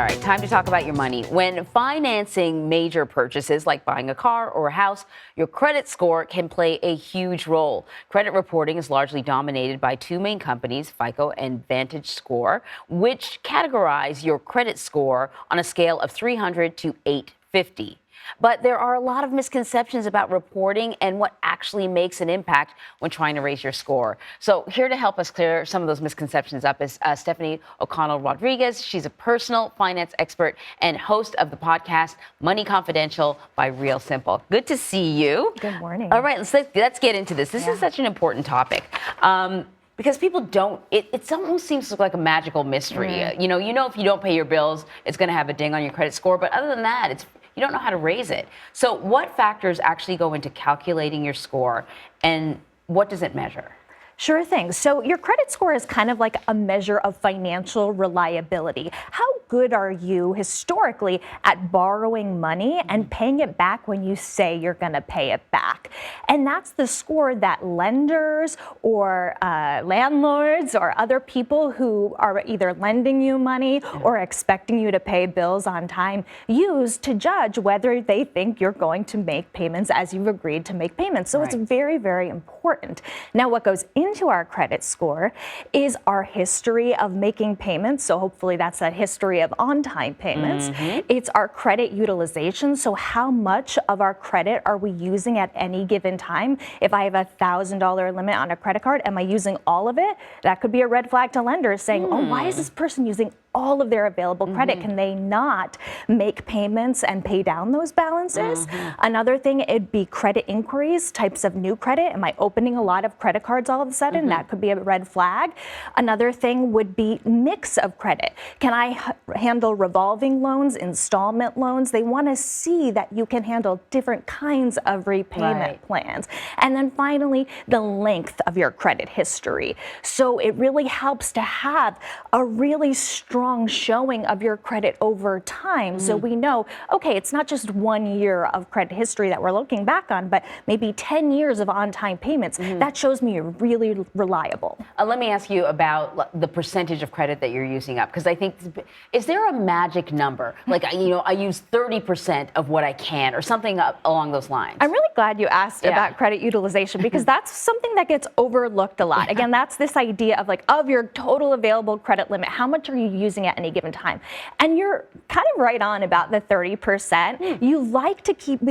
All right, time to talk about your money. When financing major purchases like buying a car or a house, your credit score can play a huge role. Credit reporting is largely dominated by two main companies, FICO and VantageScore, which categorize your credit score on a scale of 300 to 850. But there are a lot of misconceptions about reporting and what actually makes an impact when trying to raise your score. So here to help us clear some of those misconceptions up is Stefanie O'Connell Rodriguez. She's a personal finance expert and host of the podcast Money Confidential by Real Simple. Good to see you. Good morning. All right, let's get into this. This is such an important topic. Because people don't, it almost seems to look like a magical mystery. You know, if you don't pay your bills, it's going to have a ding on your credit score. But other than that, you don't know how to raise it. So what factors actually go into calculating your score, and what does it measure? Sure thing. So your credit score is kind of like a measure of financial reliability. How good are you historically at borrowing money and paying it back when you say you're going to pay it back? And that's the score that lenders or landlords or other people who are either lending you money or expecting you to pay bills on time use to judge whether they think you're going to make payments as you've agreed to make payments. So it's very, very important. Now, what goes into our credit score is our history of making payments. So hopefully that's that history of on-time payments. It's our credit utilization. So how much of our credit are we using at any given time? If I have a $1,000 limit on a credit card, am I using all of it? That could be a red flag to lenders saying, oh, why is this person using all of their available credit? Can they not make payments and pay down those balances? Another thing, it'd be credit inquiries, types of new credit. Am I opening a lot of credit cards all of a sudden? That could be a red flag. Another thing would be mix of credit. Can I handle revolving loans, installment loans? They want to see that you can handle different kinds of repayment plans. And then finally, the length of your credit history. So it really helps to have a really strong showing of your credit over time. So we know, okay, it's not just 1 year of credit history that we're looking back on, but maybe 10 years of on-time payments. That shows me you're really reliable. Let me ask you about the percentage of credit that you're using up, because I think, is there a magic number? Like, I use 30% of what I can, or something along those lines. I'm really glad you asked about credit utilization, because that's something that gets overlooked a lot. Again, that's this idea of of your total available credit limit, how much are you using at any given time? And you're kind of right on about the 30%. We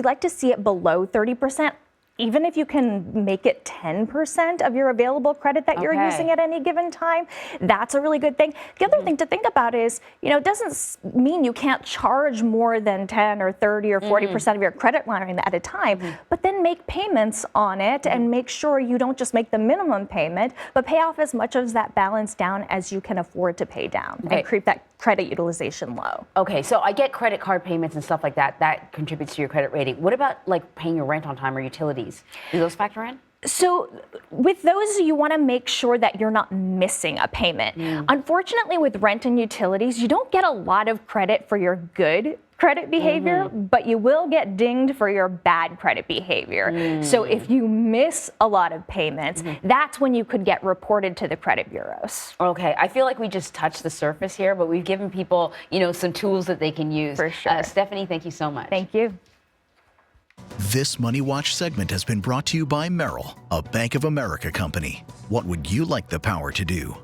like to see it below 30%. Even if you can make it 10% of your available credit that you're using at any given time, that's a really good thing. The other thing to think about is, it doesn't mean you can't charge more than 10 or 30 or 40% of your credit line at a time, but then make payments on it and make sure you don't just make the minimum payment, but pay off as much of that balance down as you can afford to pay down and keep that credit utilization low. Okay, so I get credit card payments and stuff like that. That contributes to your credit rating. What about paying your rent on time or utilities? Do those factor in? So with those, you want to make sure that you're not missing a payment. Unfortunately, with rent and utilities, you don't get a lot of credit for your good credit behavior, but you will get dinged for your bad credit behavior. So if you miss a lot of payments, that's when you could get reported to the credit bureaus. Okay, I feel like we just touched the surface here, but we've given people, some tools that they can use. For sure. Stefanie, thank you so much. Thank you. This Money Watch segment has been brought to you by Merrill, a Bank of America company. What would you like the power to do?